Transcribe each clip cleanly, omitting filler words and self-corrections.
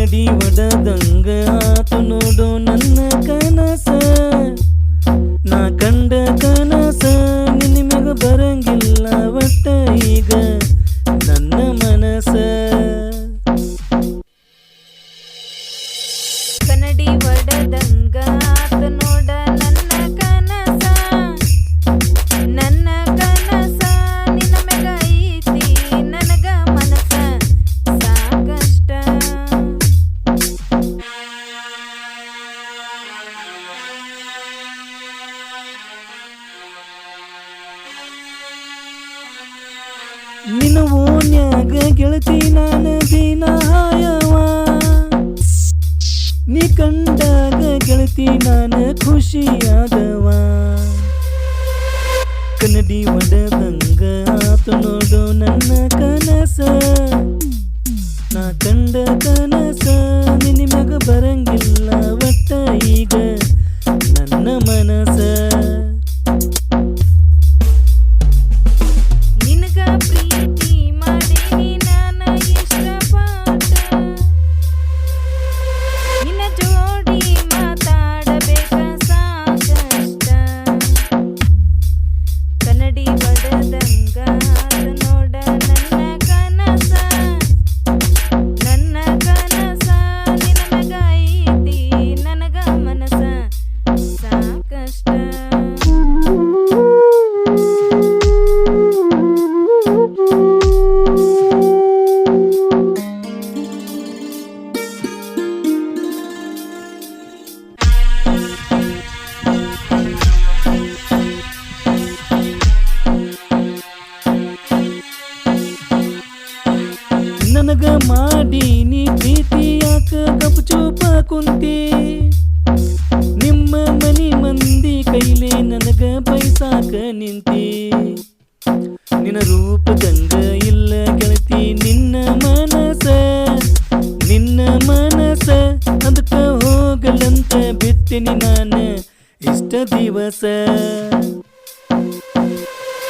ಕನ್ನಡಿ ಒಡದಂಗ ಆತು ನೋಡು ನನ್ನ ಕನಸ ನಾ ಕಂಡ ಕನಸ ನಿನ್ನ ಮ್ಯಾಗ ಬರಂಗಿಲ್ಲ ಒಟ್ಟ ಈಗ ನನ್ನ ಮನಸ ಕನ್ನಡಿ ಒಡದಂಗ ಆತು ನೋಡ ನನ್ನ ಕನಸ ನಿನ್ನ ಮ್ಯಾಗ ಐತಿ ನನಗ ಮನಸ ಸಾಕಷ್ಟ ನಿನ್ನ ಓನ್ಯಾಗ ಗೆಳತಿ ನಾನು ದಿನ ಹಾಯವ ನೀ ಕಂಡಾಗ ಗೆಳತಿ ನಾನು ಖುಷಿಯಾದವ ಕನ್ನಡಿ ಒಡದಂಗ ಆತು ನೋಡು ನನ್ನ ಕನಸ ನಾ ಕಂಡ ಕನಸ ನಿನ್ನ ಮ್ಯಾಗ ಬರಂಗಿಲ್ಲ ಒಟ್ಟ ಈಗ ನನ್ನ ಮನಸ ನಿನಗ ಪ್ರೀತಿ ಮಾಡೀನಿ ನಾನ ಇಷ್ಟಪಟ್ಟ ನಿನ್ನ ಜೋಡಿ ಮಾತಾಡಬೇಕ ಸಾಕಷ್ಟ ಕನ್ನಡಿ ಬಡದಂಗ ಆತು ನೋಡ ನನ್ನ ಕನಸ ನಿನ್ನ ಮ್ಯಾಗ ಐತಿ ನನಗ ಮನಸ ಸಾಕಷ್ಟ ನನಗ ಮಾಡಿ ನೀ ಪ್ರೀತಿ ಯಾಕ ಗಪ್ಚೂಪ ಕುಂತಿ ನಿಮ್ಮ ಮನಿ ಮಂದಿ ಕೈಲೇ ನನಗ ಬೈಸಾಕ ನಿಂತಿ ನಿನ್ನ ರೂಪದಂಗ ಇಲ್ಲ ಗೆಳತಿ ನಿನ್ನ ಮನಸ ಅದಕ್ಕ ಹೋಗಲಂತ ಬಿಟ್ಟಿನಿ ನಾನು ಇಷ್ಟ ದಿವಸ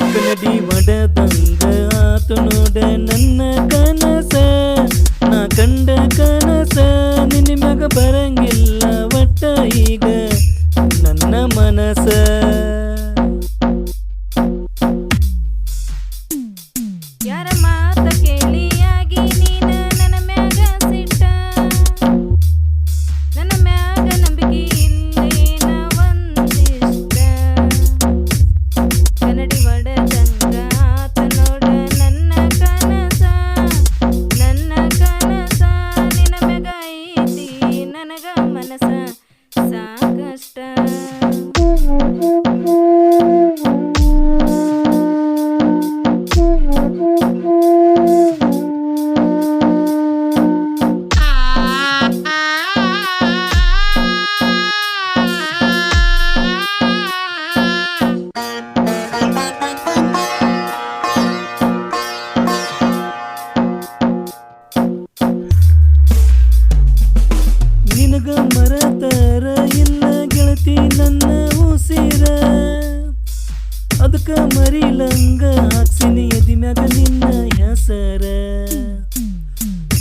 ಕನ್ನಡಿ ಒಡದಂಗ ಆತು ನೋಡ ನನ್ನ ಕನಸ ನಾ ಕಂಡ ಕನಸ ನಿನ್ನ ಮ್ಯಾಗ ಬರಂಗಿಲ್ಲ ಒಟ್ಟ ಈಗ ನನ್ನ ಮನಸ ಯಾರ ಮಾತ ಕೇಳಿಯಾಗಿ ನೀನ ನನ್ನ ಮ್ಯಾಗ ಸಿಟ್ಟ ನನ್ನ ಮ್ಯಾಗ ನಂಬಿಕೆ ಇಲ್ಲೇನ ಒಂದಿಷ್ಟ ಕನ್ನಡಿ ಒಡದಂಗ ಆತು ನೋಡ ನನ್ನ ಕನಸ ನಿನ್ನ ಮ್ಯಾಗ ಐತಿ ನನಗ ಮನಸ ಸಾಕಷ್ಟ ನಿನಗ ಮರತರ ಇಲ್ಲ ಗೆಳತಿ ನನ್ನ ಉಸಿರ ಅದಕ್ಕ ಮರಿಲಂಗ ಹಾಕ್ಸಿನಿ ಎದಿ ಮ್ಯಾಗ ನಿನ್ನ ಹೆಸರ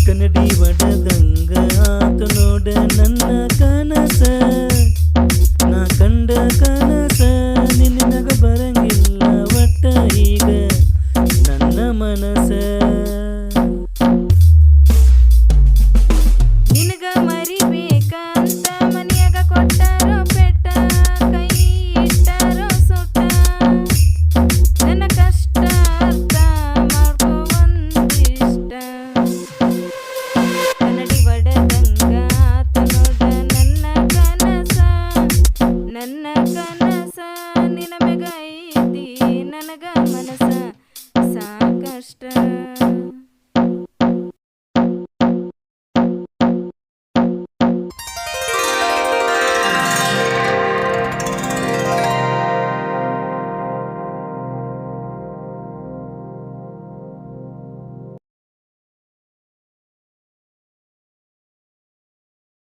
ಕನ್ನಡಿ ಒಡದಂಗ ಆತು ನೋಡ